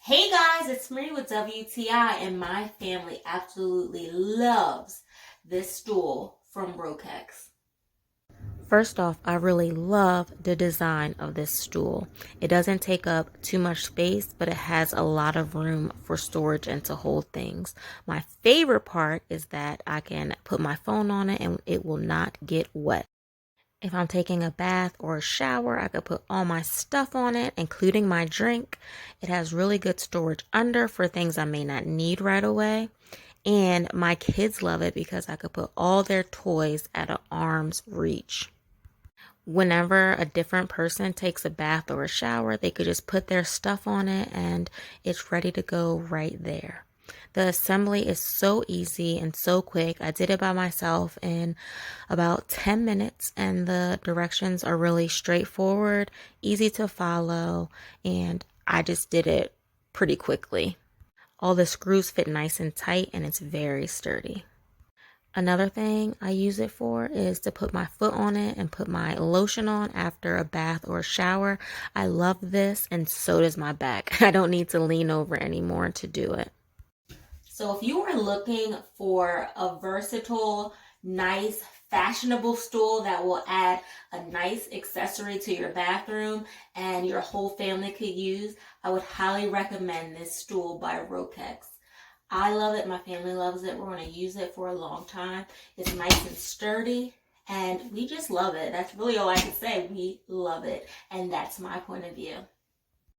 Hey guys, it's Marie with WTI, and my family absolutely loves this stool from Rohkex. First off, I really love the design of this stool. It doesn't take up too much space, but it has a lot of room for storage and to hold things. My favorite part is that I can put my phone on it and it will not get wet. If I'm taking a bath or a shower, I could put all my stuff on it, including my drink. It has really good storage under for things I may not need right away. And my kids love it because I could put all their toys at an arm's reach. Whenever a different person takes a bath or a shower, they could just put their stuff on it and it's ready to go right there. The assembly is so easy and so quick. I did it by myself in about 10 minutes, and the directions are really straightforward, easy to follow, and I just did it pretty quickly. All the screws fit nice and tight, and it's very sturdy. Another thing I use it for is to put my foot on it and put my lotion on after a bath or a shower. I love this, and so does my back. I don't need to lean over anymore to do it. So if you are looking for a versatile, nice, fashionable stool that will add a nice accessory to your bathroom and your whole family could use, I would highly recommend this stool by Rohkex. I love it. My family loves it. We're going to use it for a long time. It's nice and sturdy, and we just love it. That's really all I can say. We love it, and that's my point of view.